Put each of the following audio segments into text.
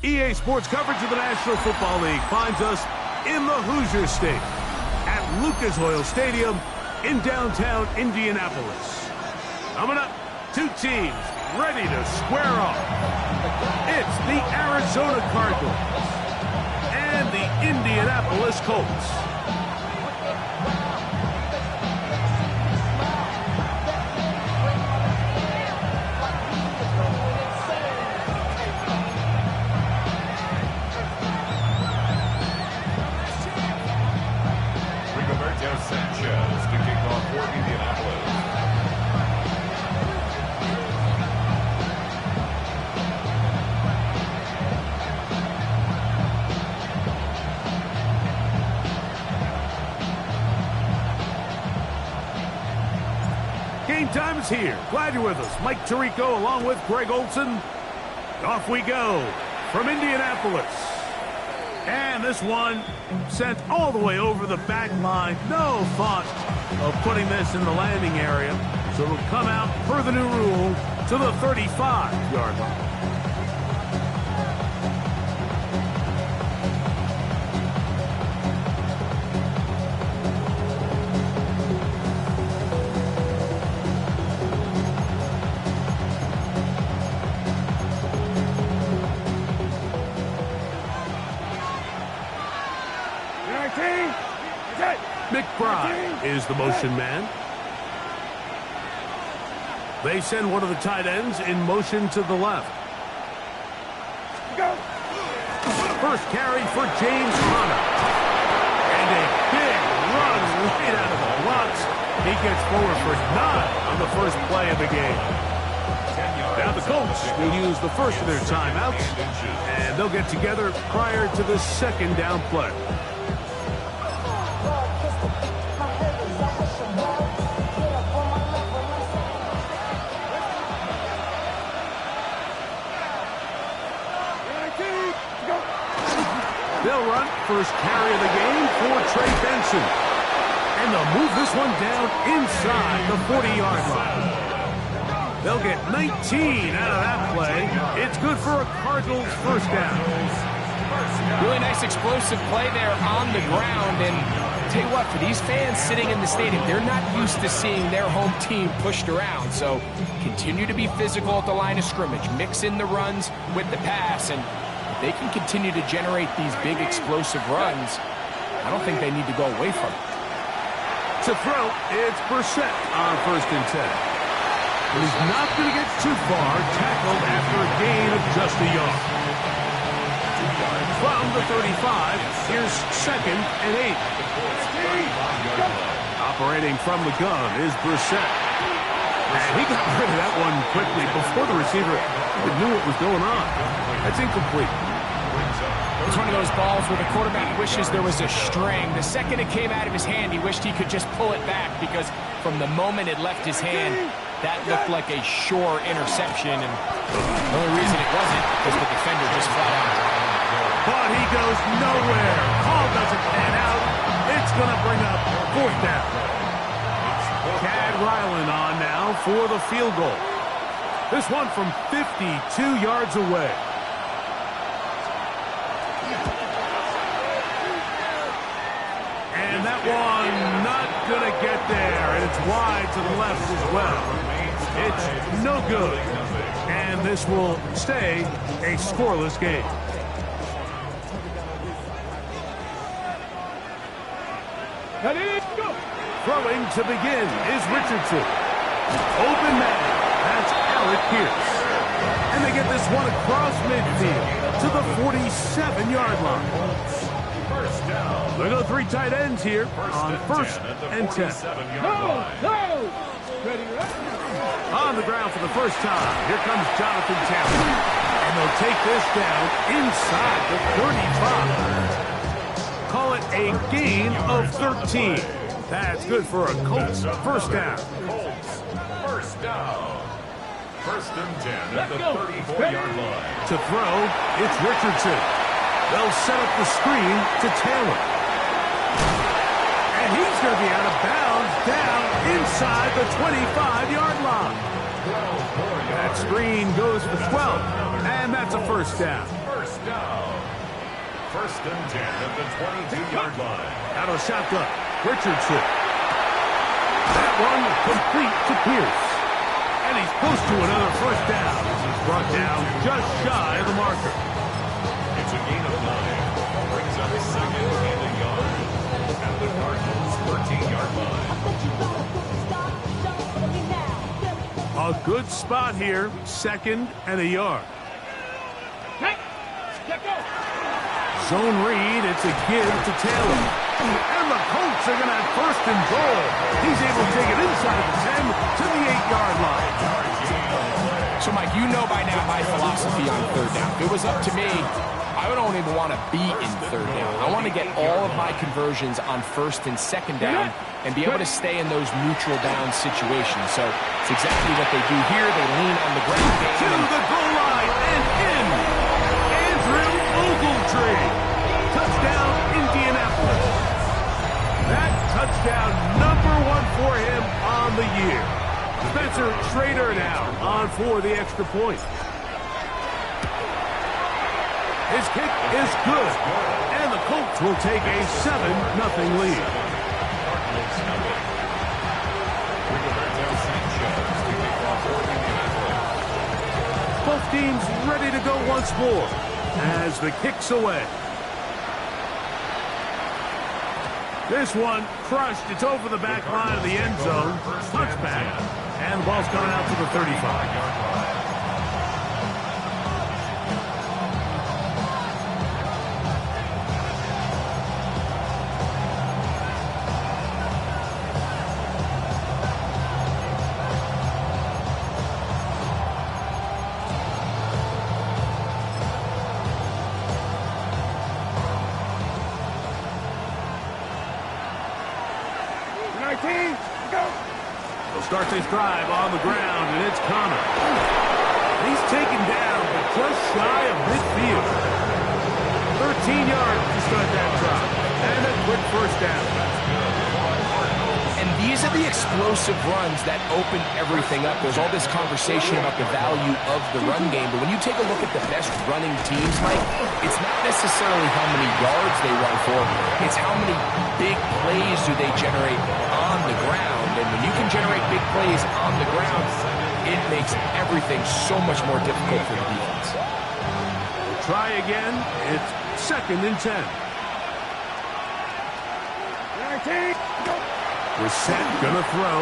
EA Sports coverage of the National Football League finds us in the Hoosier State at Lucas Oil Stadium in downtown Indianapolis. Coming up, two teams ready to square off. It's the Arizona Cardinals and the Indianapolis Colts. Sanchez to kick off for Indianapolis. Game time is here. Glad you're with us. Mike Tirico along with Greg Olson. Off we go from Indianapolis. And this one sent all the way over the back line. No thought of putting this in the landing area. So it'll come out per the new rule to the 35-yard line. McBride is the motion man. They send one of the tight ends in motion to the left. First carry for James Conner. And a big run right out of the blocks. He gets forward for 9 on the first play of the game. Now the Colts will use the first of their timeouts, and they'll get together prior to the second down play. They'll run first carry of the game for Trey Benson. And they'll move this one down inside the 40-yard line. They'll get 19 out of that play. It's good for a Cardinals first down. Really nice explosive play there on the ground. And tell you what, for these fans sitting in the stadium, they're not used to seeing their home team pushed around. So continue to be physical at the line of scrimmage. Mix in the runs with the pass. And they can continue to generate these big explosive runs. I don't think they need to go away from it. To throw, it's Brissett on 1st and 10. And he's not going to get too far, tackled after a gain of just a yard. From the 35, here's 2nd and 8. Operating from the gun is Brissett. And he got rid of that one quickly before the receiver even knew what was going on. That's incomplete. It's one of those balls where the quarterback wishes there was a string. The second it came out of his hand, he wished he could just pull it back because from the moment it left his hand, that looked like a sure interception. And the only reason it wasn't was the defender just flat out. But he goes nowhere. Call doesn't pan out. It's going to bring up 4th down. Chad Ryland on now for the field goal. This one from 52 yards away. And that one not going to get there. And it's wide to the left as well. It's no good. And this will stay a scoreless game. Throwing to begin is Richardson. Open man. That's Alec Pierce. And they get this one across midfield to the 47-yard line. First down. They go 3 tight ends here on 1st and 10. On the ground for the first time, here comes Jonathan Taylor. And they'll take this down inside the 35. Call it a gain of 13. That's good for a Colts first down. Colts first down. 1st and 10 at the 34-yard line. To throw, it's Richardson. They'll set up the screen to Taylor. And he's going to be out of bounds down inside the 25-yard line. That screen goes for 12, and that's a first down. First down. First and 10 at the 22-yard line. Out of shotgun, Richardson. That one complete to Pierce. And he's close to another first down. He's brought down just shy of the marker. It's a gain of 9. Brings up second and a yard. At the Cardinals' 13-yard line. A good spot here, second and a yard. Zone read, it's a give to Taylor. And the Colts are going to have first and goal. He's able to take it inside the 10 to the 8-yard line. So, Mike, you know by now my philosophy on third down. If it was up to me, I don't even want to be in third down. I want to get all of my conversions on first and second down and be able to stay in those neutral down situations. So it's exactly what they do here. They lean on the ground game. To the goal line and in. Andrew Ogletree. Touchdown, Indianapolis. That touchdown #1 for him on the year. Spencer Schrader now on for the extra point. His kick is good, and the Colts will take a 7-0 lead. Both teams ready to go once more as the kick's away. This one crushed. It's over the back line of the end zone. Touchback, and the ball's coming out to the 35. They'll start this drive on the ground, and it's Connor. He's taken down, but just shy of midfield. 13 yards to start that drive, and a quick first down. And these are the explosive runs that open everything up. There's all this conversation about the value of the run game, but when you take a look at the best running teams, Mike, it's not necessarily how many yards they run for, it's how many big plays do they generate on the ground. And when you can generate big plays on the ground, it makes everything so much more difficult for the defense. We'll try again. It's second and 10. Brissett gonna throw.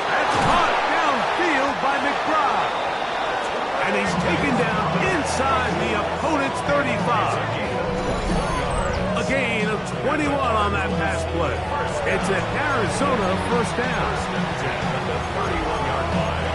That's caught downfield by McBride. And he's taken down inside the opponent's 35. A gain of 21 on that pass play. It's an Arizona first down. The 31-yard line.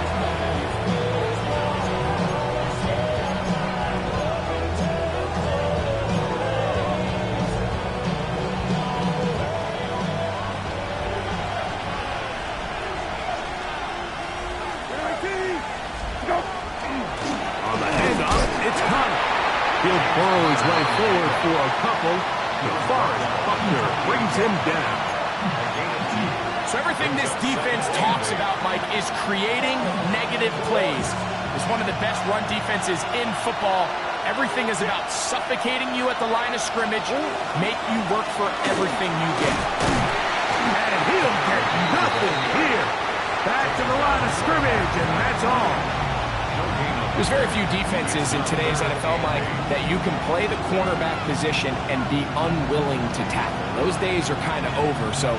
On the handoff, it's Connor. He'll burrow his way forward for a couple. DeForest Buckner brings him down. So everything this defense talks about, Mike, is creating negative plays. It's one of the best run defenses in football. Everything is about suffocating you at the line of scrimmage, make you work for everything you get. And he'll get nothing here. Back to the line of scrimmage, and that's all. There's very few defenses in today's NFL, Mike, that you can play the cornerback position and be unwilling to tackle. Those days are kind of over, so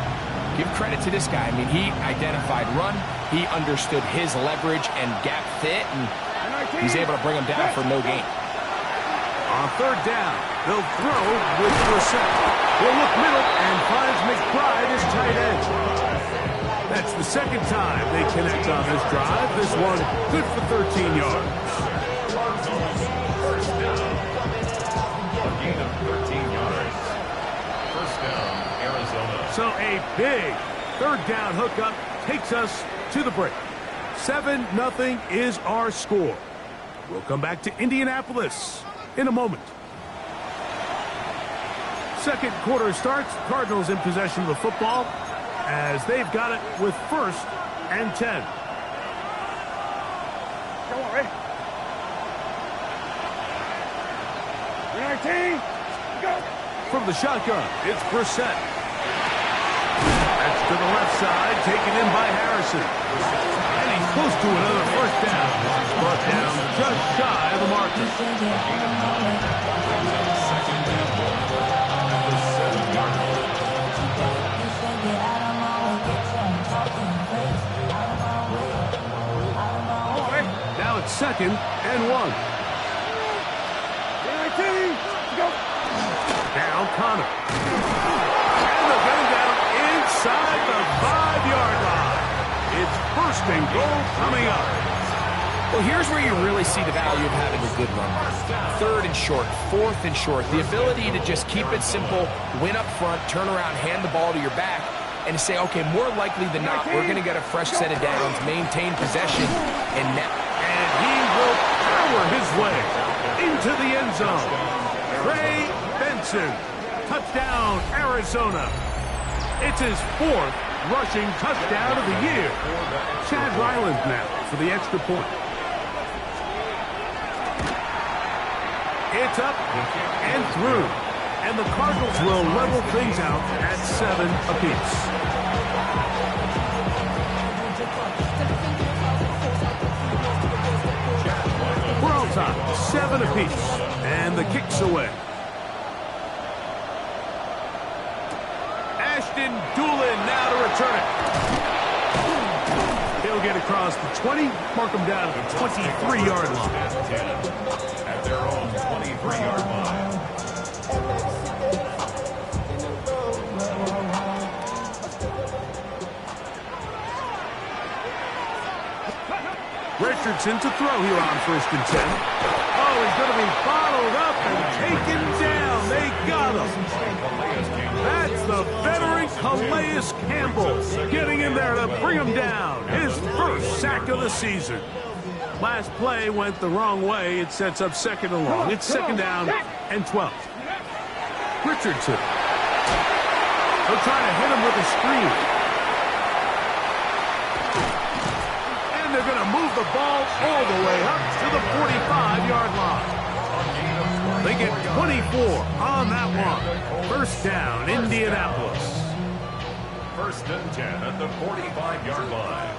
give credit to this guy. I mean, he identified run, he understood his leverage and gap fit, and he's able to bring him down for no gain. On third down, they'll throw with Brissett. He'll look middle and finds McBride as tight end. That's the second time they connect on this drive. This one good for 13 yards. First down. A gain of 13 yards. First down, Arizona. So a big third down hookup takes us to the break. 7-0 is our score. We'll come back to Indianapolis in a moment. Second quarter starts. Cardinals in possession of the football as they've got it with first and 10. From the shotgun, it's Brissett. That's to the left side, taken in by Harrison. And he's close to another first down. He's brought down just shy of the marker. Now it's 2nd and 1. Now Connor. And they're getting down inside the 5-yard line. It's 1st and goal coming up. Well, here's where you really see the value of having a good run. 3rd and short, 4th and short. The ability to just keep it simple, win up front, turn around, hand the ball to your back, and say, okay, more likely than not, we're going to get a fresh set of downs, maintain possession, and net. And he will power his way into the end zone. Trey Benson, touchdown, Arizona. It's his 4th rushing touchdown of the year. Chad Ryland now for the extra point. It's up and through. And the Cardinals will level things out at 7 apiece. We're all time, 7 apiece. And the kick's away. Ashton Doolin now to return it. He'll get across the 20, mark him down at the 23-yard line. At their own 23-yard line. Richardson to throw here on 1st and 10. Oh, he's going to be bottled up and taken down. They got him. That's the veteran Calais Campbell getting in there to bring him down. His 1st sack of the season. Last play went the wrong way. It sets up 2nd and long. It's 2nd down and 12. Richardson. They'll try to hit him with a screen. They're going to move the ball all the way up to the 45-yard line. They get 24 on that one. 1st down, Indianapolis. 1st and 10 at the 45-yard line.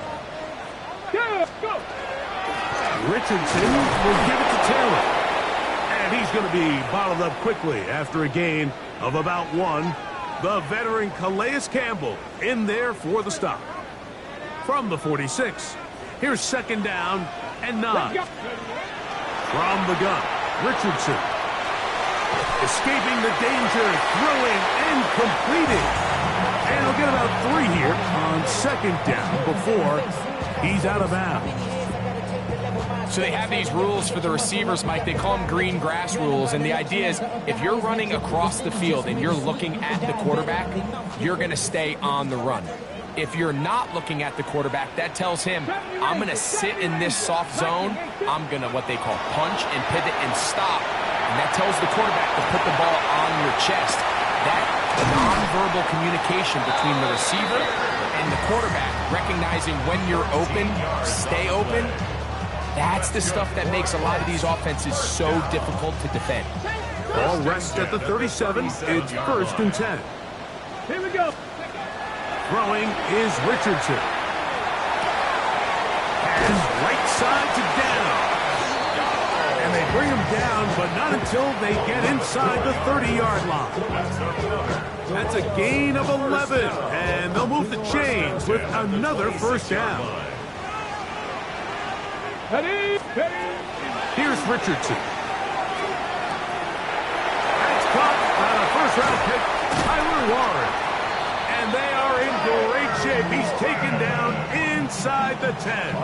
Go. Richardson will give it to Taylor. And he's going to be bottled up quickly after a gain of about 1. The veteran Calais Campbell in there for the stop. From the 46. Here's 2nd down and 9. From the gun, Richardson. Escaping the danger, throwing and completing. And he'll get about 3 here on 2nd down before he's out of bounds. So they have these rules for the receivers, Mike. They call them green grass rules. And the idea is if you're running across the field and you're looking at the quarterback, you're going to stay on the run. If you're not looking at the quarterback, that tells him, I'm going to sit in this soft zone. I'm going to what they call punch and pivot and stop. And that tells the quarterback to put the ball on your chest. That nonverbal communication between the receiver and the quarterback, recognizing when you're open, stay open, that's the stuff that makes a lot of these offenses so difficult to defend. Ball rests at the 37. It's 1st and 10. Here we go. Throwing is Richardson. And right side to down. And they bring him down, but not until they get inside the 30-yard line. That's a gain of 11. And they'll move the chains with another 1st down. Here's Richardson. That's caught by the 1st-round pick, Tyler Warren. And they are in great shape. He's taken down inside the 10.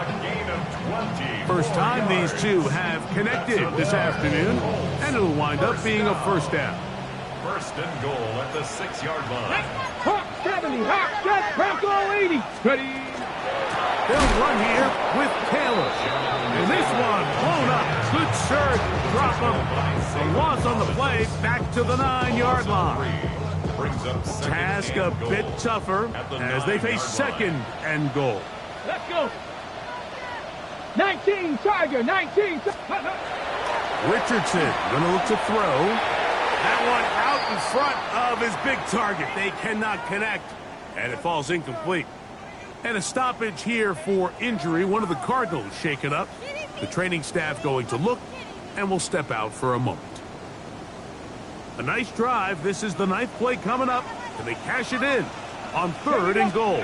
First time these two have connected this afternoon, and it'll wind up being a 1st down. 1st and goal at the 6-yard line. Hawk 70, Hawk, set, Bronco 80. Ready. They'll run here with Taylor. And this one blown up. Good surge. Drop him. A loss on the play. Back to the 9-yard line. Task a bit tougher as they face 2nd and goal. Let's go. 19, Tiger, 19. Richardson going to look to throw. That one out in front of his big target. They cannot connect, and it falls incomplete. And a stoppage here for injury. One of the Cardinals shaken up. The training staff going to look and will step out for a moment. A nice drive. This is the 9th play coming up, and they cash it in on 3rd and goal.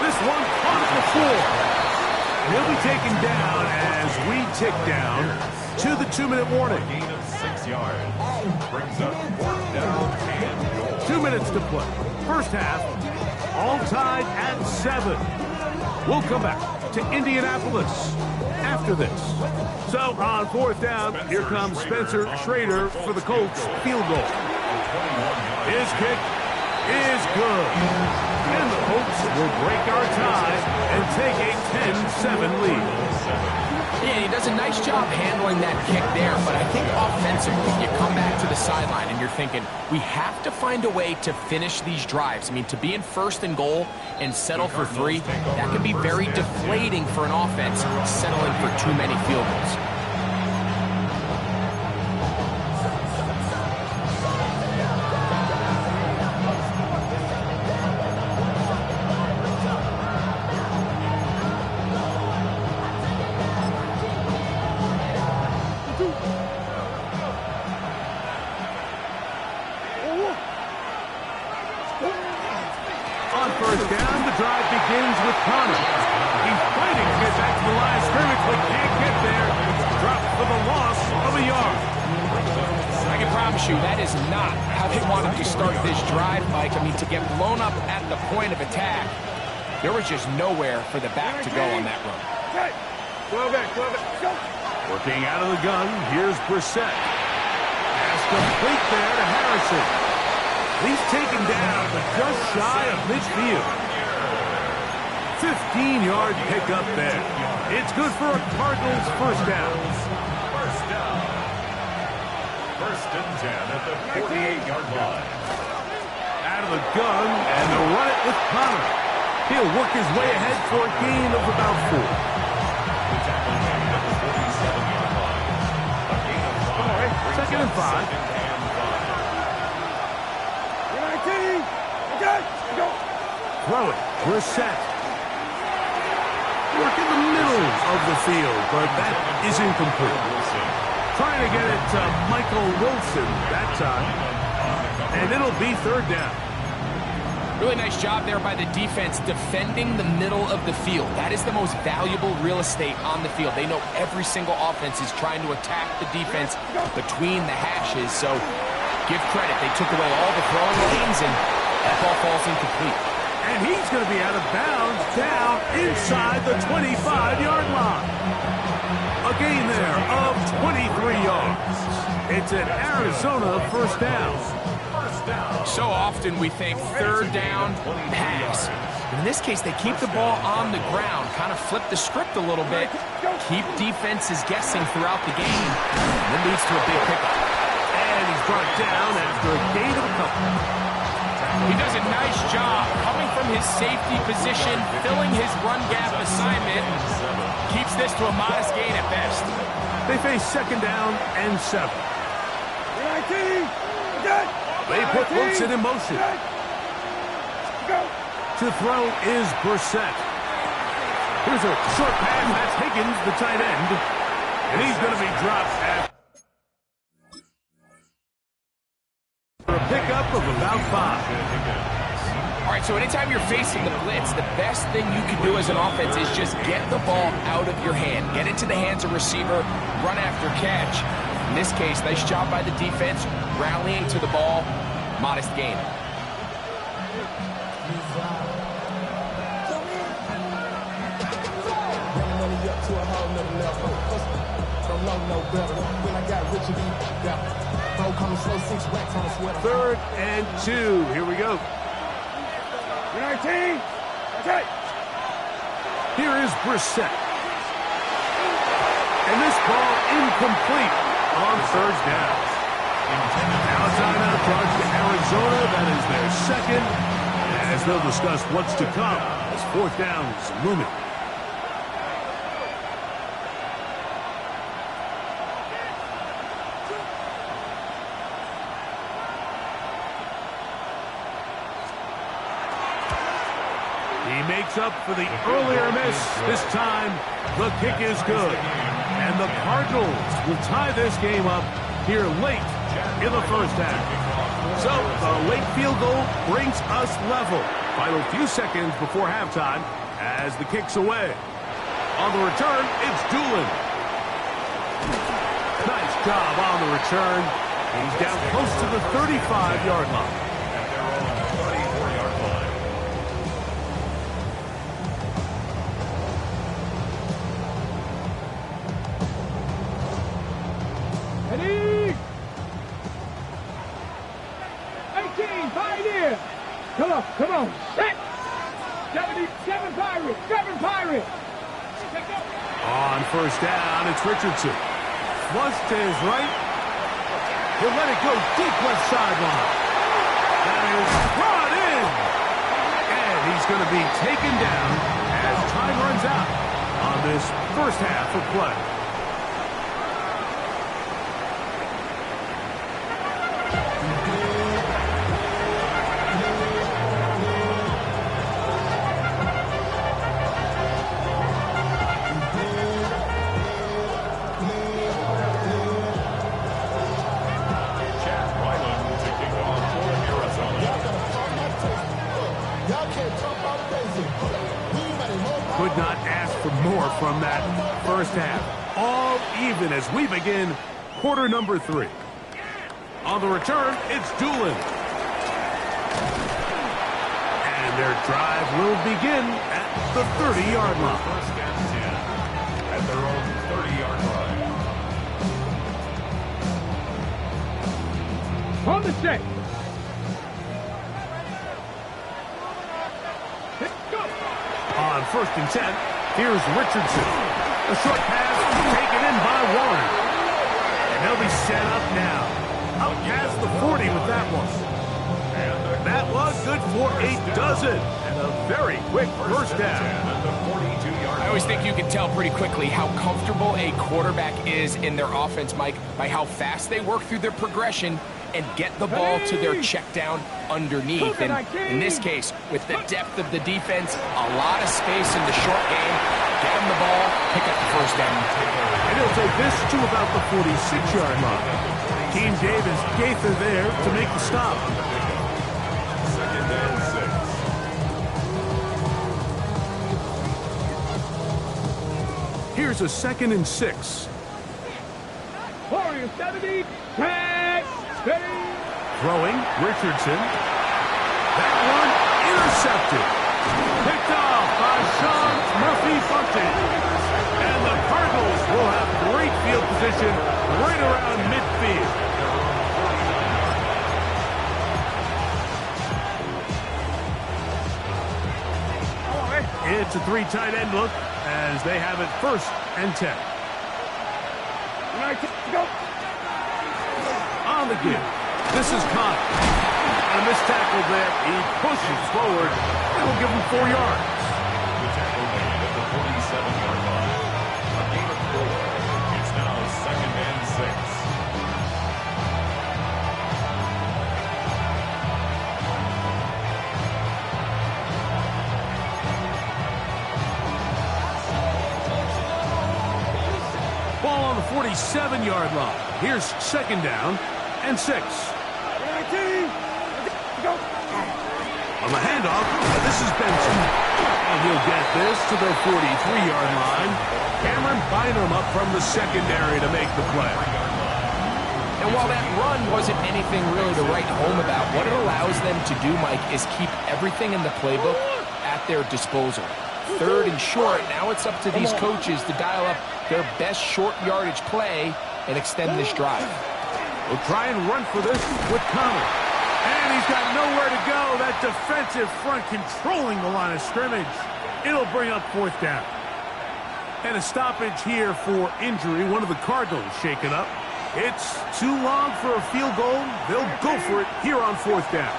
This one caught the floor. He'll be taken down as we tick down to the 2-minute warning. A gain of 6 yards. Brings up 4th down and goal. 2 minutes to play. First half, all tied at 7. We'll come back to Indianapolis after this. So on 4th down, here comes Spencer Schrader for the Colts field goal. His kick is good. And the Colts will break our tie and take a 10-7 lead. Yeah, he does a nice job handling that kick there, but I think offensively, you come back to the sideline and you're thinking, we have to find a way to finish these drives. I mean, to be in 1st and goal and settle for 3, that can be very deflating for an offense, settling for too many field goals. On 1st down, the drive begins with Connor. He's fighting to get back to the line of scrimmage, but can't get there. Dropped for the loss of a yard. I can promise you that is not how they wanted to start this drive, Mike. I mean, to get blown up at the point of attack, there was just nowhere for the back to go on that run. Working out of the gun, here's Brissett. Pass complete there to Harrison. He's taken down, but just shy of midfield. 15-yard pickup there. It's good for a Cardinals first down. First down. 1st and 10 at the 48-yard line. Out of the gun, and they'll run it with Connor. He'll work his way ahead for a gain of about 4. The tackle made at the 47-yard line. A gain of 5. 2nd and 5. Throw it. Brissett. Work in the middle of the field, but that is incomplete. Trying to get it to Michael Wilson that time. And it'll be 3rd down. Really nice job there by the defense defending the middle of the field. That is the most valuable real estate on the field. They know every single offense is trying to attack the defense between the hashes. So give credit. They took away all the throwing lanes, and that ball falls incomplete. And he's going to be out of bounds down inside the 25-yard line. A gain there of 23 yards. It's an Arizona first down. So often we think 3rd down, pass. But in this case, they keep the ball on the ground, kind of flip the script a little bit, keep defenses guessing throughout the game, and it leads to a big pickup. And he's brought down after a gain of a couple. He does a nice job coming from his safety position, filling his run gap assignment. Keeps this to a modest gain at best. They face 2nd down and 7. They put Wilson in motion. To throw is Brissett. Here's a short pass. That's Higgins, the tight end. And he's going to be dropped at for a pickup of about 5. All right, so anytime you're facing the blitz, the best thing you can do as an offense is just get the ball out of your hand. Get it to the hands of receiver, run after catch. In this case, nice job by the defense, rallying to the ball, modest gain. Third and 2. Here we go. 19. Okay. Here is Brissett. And this ball incomplete on 3rd down. Now a timeout charge to Arizona. That is their 2nd. As they'll discuss what's to come as 4th down is looming. makes up for the earlier miss. This time, the kick is good. And the Cardinals will tie this game up here late in the first half. So, the late field goal brings us level. Final few seconds before halftime as the kick's away. On the return, it's Doolin. Nice job on the return. He's down close to the 35-yard line. At their own 34-yard line. Ready? 18, Pioneer. Come on. Set. 77 Pirates. 7 Pirates. On first down, it's Richardson. Flush to his right. He'll let it go deep left sideline. That is brought in. And he's going to be taken down as time runs out on this first half of play. Could not ask for more from that first half. All even as we begin quarter number 3. On the return, it's Doolin. And their drive will begin at the 30-yard line. First and 10 at their own 30-yard line. On the set. On first and 10, here's Richardson. A short pass taken in by Warren. And they'll be set up now. Up past the 40 with that one. And that was good for a dozen. And a very quick first down. At the 42-yard I always think you can tell pretty quickly how comfortable a quarterback is in their offense, Mike, by how fast they work through their progression and get the ball to their check down underneath. And in this case, with the depth of the defense, a lot of space in the short game, get them the ball, pick up the first down. And he'll take this to about the 46-yard line. Team Davis Gaither there to make the stop. Second and 6. Here's a 2nd and 6. Warriors 70. Tag. Steady. Throwing, Richardson. That one intercepted. Picked off by Sean Murphy-Bunting. And the Cardinals will have great field position right around midfield. It's a 3 tight end look as they have it 1st and 10. Go. On the give. This is Connor. And a missed tackle there. He pushes forward. It'll give him 4 yards. The tackle made at the 47-yard line. A gain of 4. It's now 2nd and 6. Ball on the 47-yard line. Here's 2nd down and 6. On the handoff, this is Benson. And he'll get this to the 43-yard line. Cameron Bynum up from the secondary to make the play. And while that run wasn't anything really to write home about, what it allows them to do, Mike, is keep everything in the playbook at their disposal. 3rd and short, now it's up to these coaches to dial up their best short yardage play and extend this drive. We'll try and run for this with Connor. And he's got nowhere to go. That defensive front controlling the line of scrimmage. It'll bring up 4th down. And a stoppage here for injury. One of the Cardinals shaken up. It's too long for a field goal. They'll go for it here on 4th down.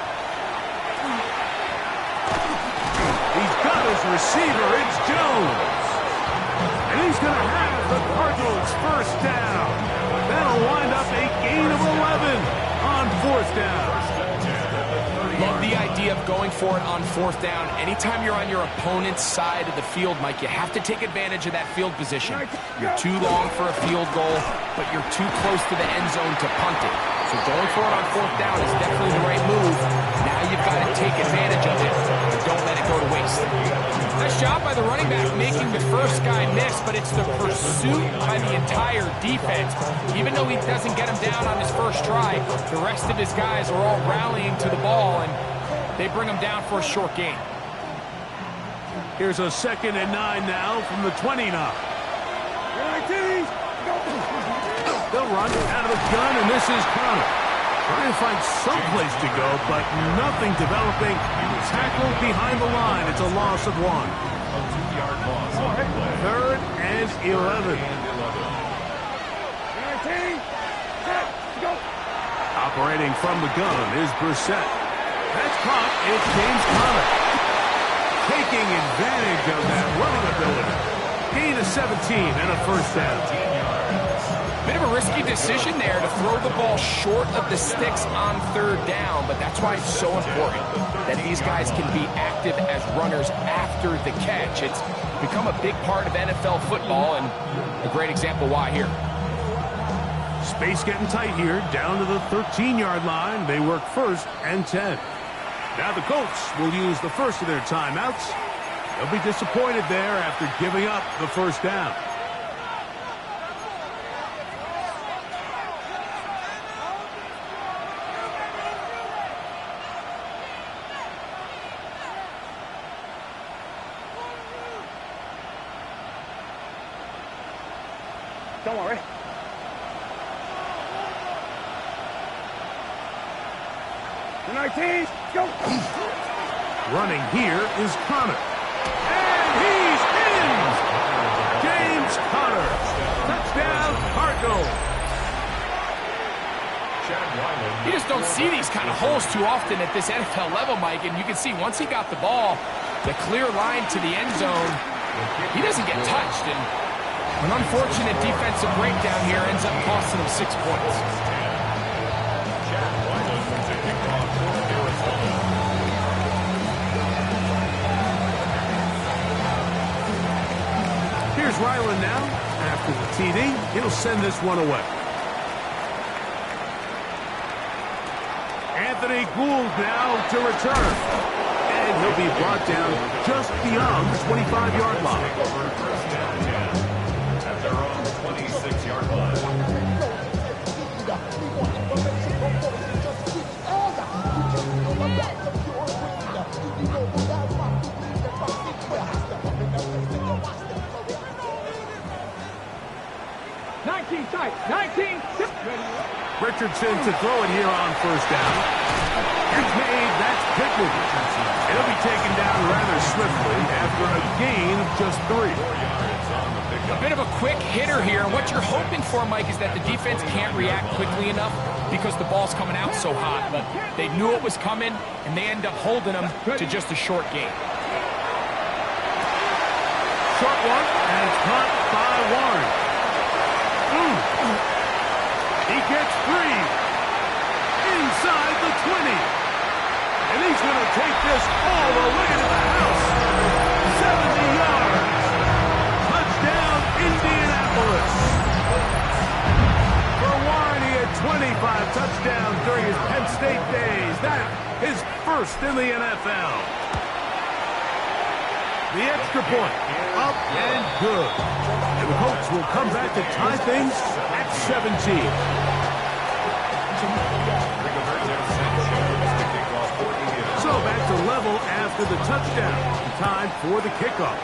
He's got his receiver. It's Jones. And he's going to have the Cardinals' 1st down. That'll wind up a gain of 11 on 4th down. love the idea of going for it on 4th down. Anytime you're on your opponent's side of the field, Mike, you have to take advantage of that field position. You're too long for a field goal, but you're too close to the end zone to punt it. So going for it on 4th down is definitely the right move. Now you've got to take advantage of it. Don't let it go to waste. Nice job by the running back making the first guy miss, but it's the pursuit by the entire defense. Even though he doesn't get him down on his first try, the rest of his guys are all rallying to the ball, and they bring him down for a short gain. Here's a 2nd and 9 now from the 29. They'll run out of the gun, and this is Connor. Trying to find some place to go, but nothing developing. Tackled behind the line. It's a loss of 1. A 2-yard loss on the play. 3rd and 11. Operating from the gun is Brissett. That's caught. It's James Conner. Taking advantage of that running ability. Gain of 17 and a first down. Bit of a risky decision there to throw the ball short of the sticks on 3rd down, but that's why it's so important that these guys can be active as runners after the catch. It's become a big part of NFL football, and a great example why here. Space getting tight here, down to the 13-yard line. They work 1st and 10. Now the Colts will use the first of their timeouts. They'll be disappointed there after giving up the first down. Don't worry. The 19, go! Running here is Connor. And he's in! James Conner. Touchdown, Cardinals. You just don't see these kind of holes too often at this NFL level, Mike, and you can see once he got the ball, the clear line to the end zone, he doesn't get touched, and an unfortunate defensive breakdown here ends up costing him 6 points. Here's Ryland now. After the TD, he'll send this one away. Anthony Gould now to return. And he'll be brought down just beyond the 25-yard line. First down 10 at their own 26-yard line. Richardson to throw it here on first down. It's made. That's Pittman. It'll be taken down rather swiftly after a gain of just 3. A bit of a quick hitter here. What you're hoping for, Mike, is that the defense can't react quickly enough because the ball's coming out so hot. But they knew it was coming, and they end up holding them to just a short gain. Short one, and it's caught by Warren. He gets 3 inside the 20. And he's going to take this all the way to the house. 70 yards. Touchdown, Indianapolis. For Warren, he had 25 touchdowns during his Penn State days. That is first in the NFL. The extra point, up and good. And the Colts will come back to tie things at 17. So back to level after the touchdown. Time for the kickoff.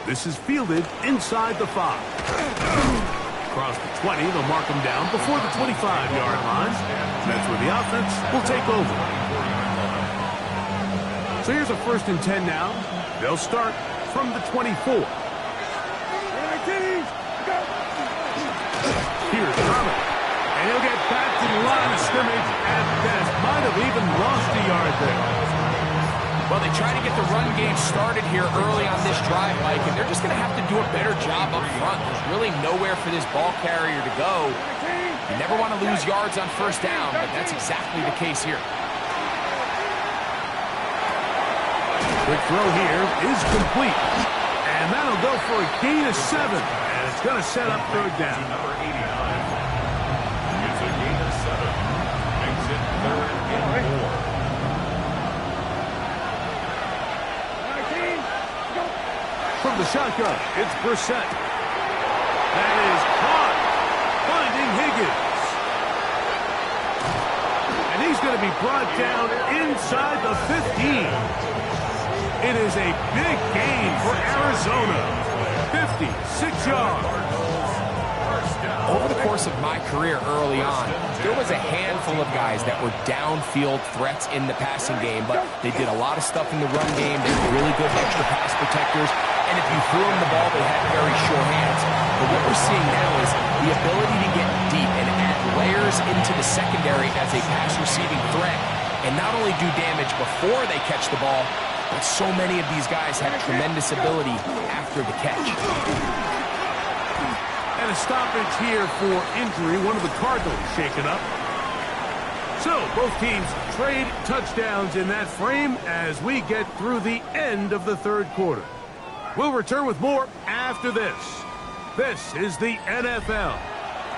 This is fielded inside the 5. Across the 20, they'll mark him down before the 25-yard line. That's where the offense will take over. So here's a 1st and 10 now. They'll start from the 24. Here's Thomas. And he'll get back to the line of scrimmage at best. Might have even lost a yard there. Well, they try to get the run game started here early on this drive, Mike, and they're just going to have to do a better job up front. There's really nowhere for this ball carrier to go. You never want to lose yards on first down, but that's exactly the case here. Quick throw here is complete. And that'll go for a gain of 7. And it's going to set up third down. Number 89. It's a gain of 7. Makes it 3rd and 4. From the shotgun, it's Brissett. That is caught. Finding Higgins. And he's going to be brought down inside the 15. It is a big gain for Arizona. 56 yards. Over the course of my career early on, there was a handful of guys that were downfield threats in the passing game, but they did a lot of stuff in the run game. They were really good extra pass protectors, and if you threw them the ball, they had very sure hands. But what we're seeing now is the ability to get deep and add layers into the secondary as a pass receiving threat, and not only do damage before they catch the ball, but so many of these guys have tremendous ability after the catch. And a stoppage here for injury. One of the Cardinals shaken up. So both teams trade touchdowns in that frame as we get through the end of the third quarter. We'll return with more after this. This is the NFL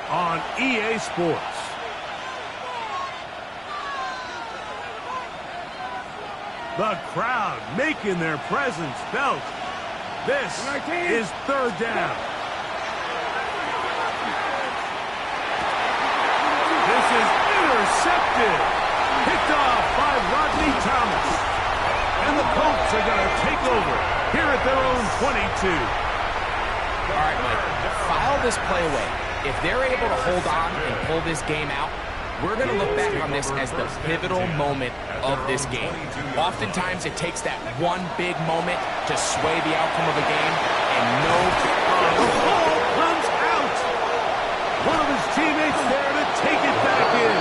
on EA Sports. The crowd making their presence felt. This is third down. This is intercepted. Picked off by Rodney Thomas. And the Colts are going to take over here at their own 22. All right, Mike, file this play away. If they're able to hold on and pull this game out, we're going to look back on this as the pivotal moment of this game. Oftentimes, it takes that one big moment to sway the outcome of a game, and no... The ball comes out. One of his teammates there to take it back in.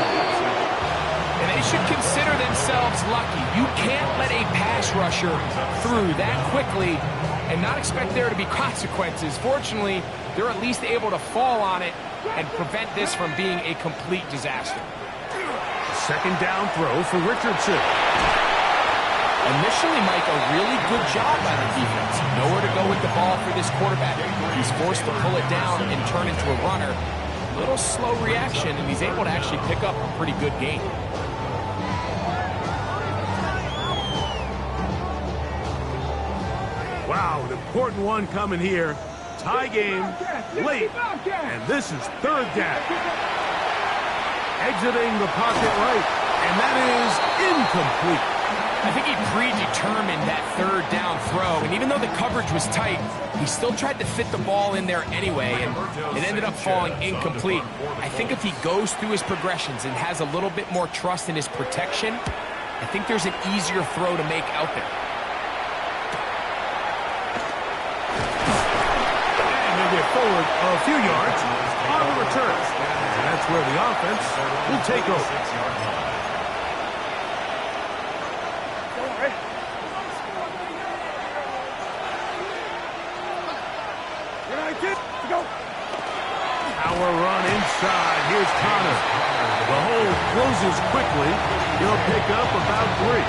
And they should consider themselves lucky. You can't let a pass rusher through that quickly and not expect there to be consequences. Fortunately, they're at least able to fall on it and prevent this from being a complete disaster. Second down throw for Richardson. Initially, Mike, a really good job by the defense. Nowhere to go with the ball for this quarterback. He's forced to pull it down and turn into a runner. Little slow reaction, and he's able to actually pick up a pretty good gain. Wow, an important one coming here. Tie game, late, and this is third down. Exiting the pocket right, and that is incomplete. I think he predetermined that third down throw, and even though the coverage was tight, he still tried to fit the ball in there anyway, and it ended up falling incomplete. I think if he goes through his progressions and has a little bit more trust in his protection, I think there's an easier throw to make out there. Forward a few yards on the return. And that's where the offense will take over. Power run inside. Here's Connor. The hole closes quickly. He'll pick up about 3.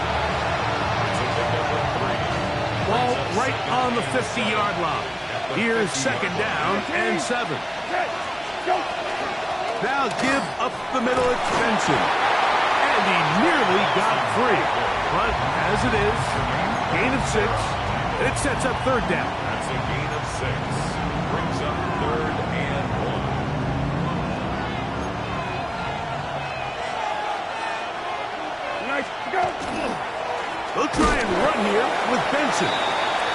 Ball right on the 50-yard line. Here's second down and 7. Now give up the middle at Benson. And he nearly got free. But as it is, gain of 6. It sets up third down. That's a gain of 6. Brings up 3rd and 1. They'll try and run here with Benson.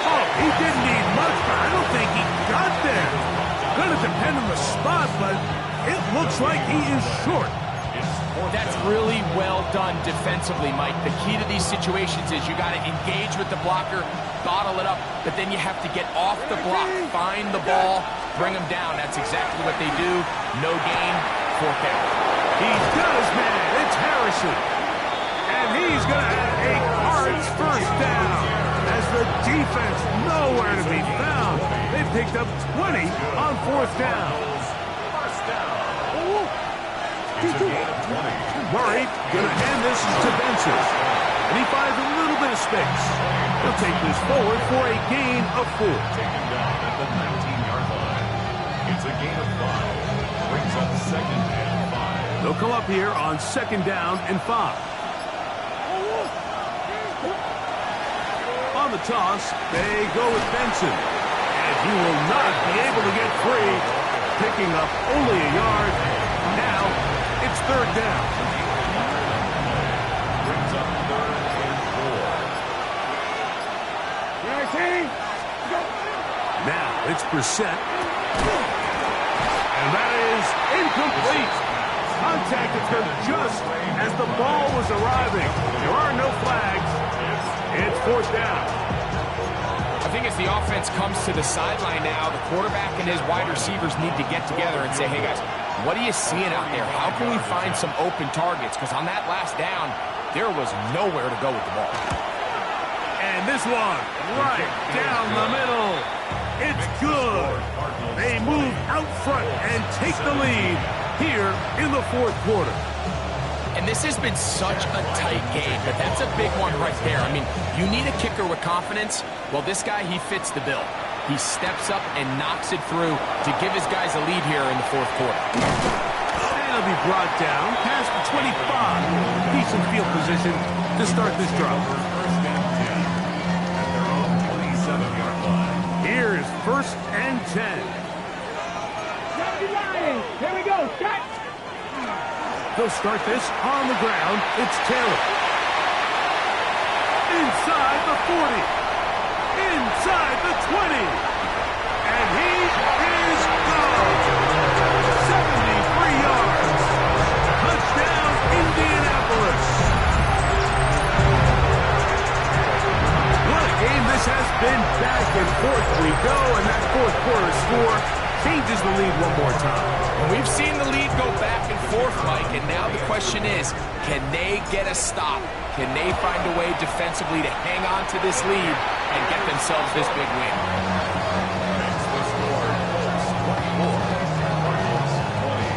Oh, he didn't need much, but I don't think he got there. Going to depend on the spot, but it looks like he is short. That's really well done defensively, Mike. The key to these situations is you got to engage with the blocker, bottle it up, but then you have to get off the block, find the ball, bring them down. That's exactly what they do. No gain, fourth down. He does, man. It's Harrison. And he's going to have a Cards first down. As the defense nowhere to be found. They picked up 20 on fourth down. It's a gain of 20. Murray gonna hand this to Benson. And he finds a little bit of space. He'll take this forward for a gain of 4. Taken down at the 19-yard line. It's a gain of 5. Brings up second and 5. They'll come up here on second down and 5. On the toss, they go with Benson. And he will not be able to get free, picking up only a yard. Now, it's third down. Brings up third and 4. Now, it's Brissett. And that is incomplete. Contact occurred just as the ball was arriving. There are no flags. It's fourth down. I think as the offense comes to the sideline now, the quarterback and his wide receivers need to get together and say, hey, guys, what are you seeing out there? How can we find some open targets? Because on that last down, there was nowhere to go with the ball. And this one, right down the middle. It's good. They move out front and take the lead here in the fourth quarter. And this has been such a tight game, but that's a big one right there. I mean, you need a kicker with confidence. Well, this guy, he fits the bill. He steps up and knocks it through to give his guys a lead here in the fourth quarter. And he'll be brought down past the 25. Decent field position to start this drive. First and 10 at their own 27-yard line. Here's first and 10. Here we go. Shot. They'll start this on the ground. It's Taylor. Inside the 40. Inside the 20. And he is gone. 73 yards. Touchdown, Indianapolis. What a game this has been. Back and forth we go, and that fourth quarter score changes the lead one more time. And we've seen the lead go back and forth, Mike, and now the question is, can they get a stop? Can they find a way defensively to hang on to this lead and get themselves this big win? Makes the score Colts 24, Cardinals 20.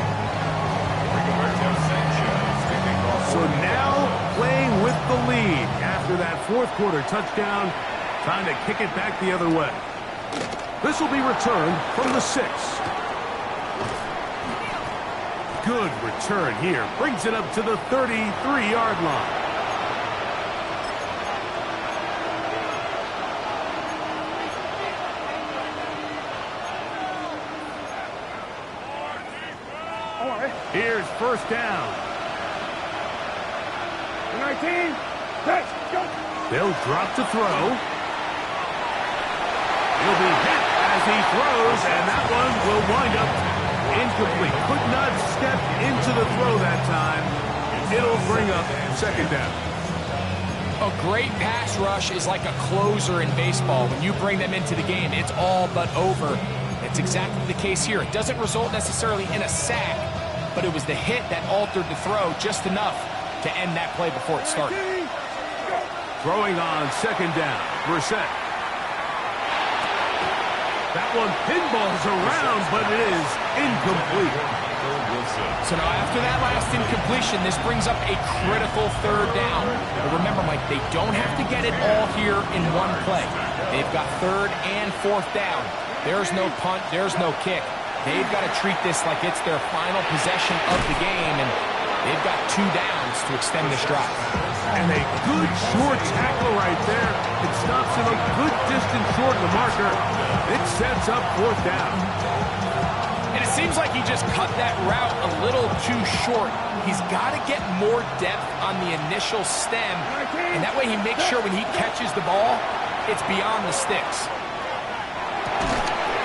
Rigoberto Sanchez kicking off. So now playing with the lead after that fourth quarter touchdown, trying to kick it back the other way. This will be returned from the 6. Good return here. Brings it up to the 33-yard line. Here's first down. 19. Let's go. They'll drop to throw. He'll be hit as he throws, and that one will wind up incomplete. Could not step into the throw that time. It'll bring up second down. A great pass rush is like a closer in baseball. When you bring them into the game, it's all but over. It's exactly the case here. It doesn't result necessarily in a sack, but it was the hit that altered the throw just enough to end that play before it started. Throwing on second down, Brissett. That one pinballs around, but it is incomplete. So now after that last incompletion, this brings up a critical third down. But remember, Mike, they don't have to get it all here in one play. They've got third and fourth down. There's no punt, there's no kick. They've got to treat this like it's their final possession of the game, and they've got 2 downs to extend this drive. And a good short tackle right there. It stops him a good distance short of the marker. It sets up fourth down. And it seems like he just cut that route a little too short. He's got to get more depth on the initial stem, and that way he makes sure when he catches the ball, it's beyond the sticks.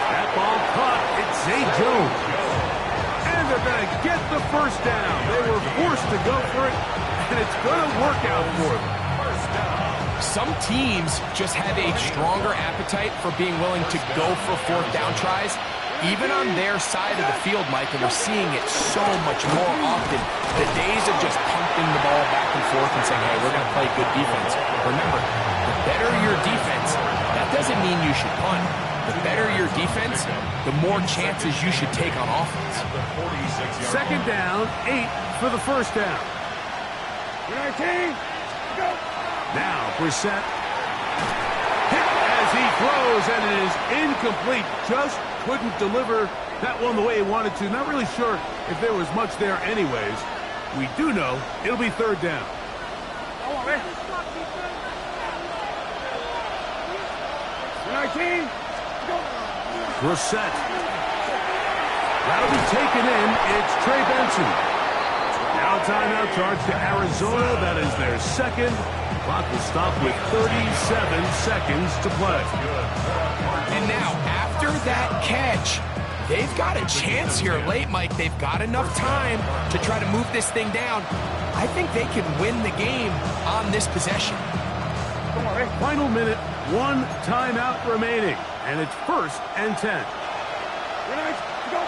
That ball caught. It's Zay Jones. And they're going to get the first down. They were forced to go for it, and it's going to work out for them. Some teams just have a stronger appetite for being willing to go for fourth down tries, even on their side of the field, Mike, and we're seeing it so much more often. The days of just pumping the ball back and forth and saying, hey, we're going to play good defense. Remember, the better your defense, that doesn't mean you should punt. the better your defense, the more chances you should take on offense. At the 46-yard Second down, 8 for the first down. 19, go. Now Brissett hit as he throws, and it is incomplete. Just couldn't deliver that one the way he wanted to. Not really sure if there was much there anyways. We do know it'll be third down. Come on, man. 19, go. Brissett. That'll be taken in. It's Trey Benson. Now timeout charge to Arizona. That is their second. Clock will stop with 37 seconds to play. And now, after that catch, they've got a chance here late, Mike. They've got enough time to try to move this thing down. I think they can win the game on this possession. Come on, man. Final minute, one timeout remaining, and it's 1st and 10. 19, go.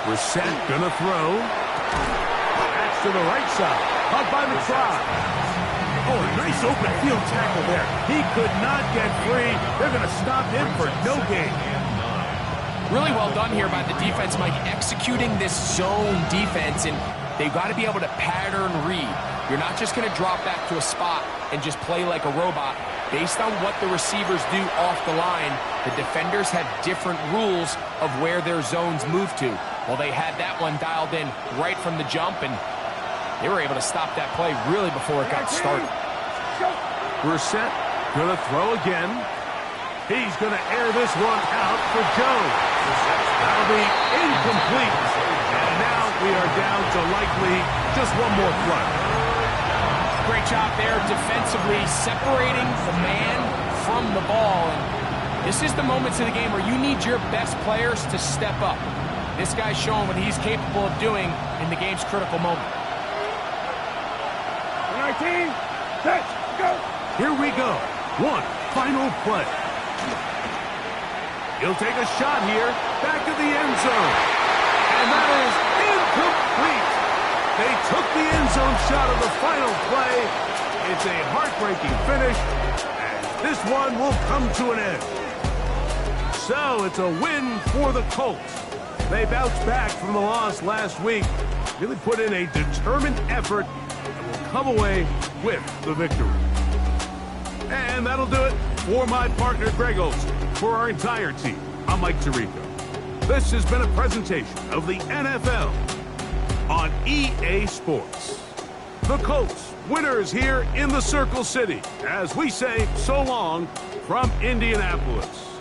Brissett gonna throw. That's to the right side. Caught by the try. Oh, a nice open field tackle there. He could not get free. They're gonna stop him for no gain. Really well done here by the defense, Mike, executing this zone defense, and they've got to be able to pattern read. You're not just going to drop back to a spot and just play like a robot. Based on what the receivers do off the line, the defenders have different rules of where their zones move to. Well, they had that one dialed in right from the jump, and they were able to stop that play really before it got started. Brissett gonna throw again. He's gonna air this one out for Jones. That'll be incomplete. And now we are down to likely just one more play. Great job there defensively, separating the man from the ball. And this is the moments of the game where you need your best players to step up. This guy's showing what he's capable of doing in the game's critical moment. 19, set, go. Here we go. One final play. He'll take a shot here. Back to the end zone. And that is incomplete. They took the end zone shot of the final play. It's a heartbreaking finish. And this one will come to an end. So it's a win for the Colts. They bounced back from the loss last week. Really put in a determined effort and will come away with the victory. And that'll do it for my partner, Greg Olsen. For our entire team, I'm Mike Tirico. This has been a presentation of the NFL on EA Sports. The Colts, winners here in the Circle City, as we say so long from Indianapolis.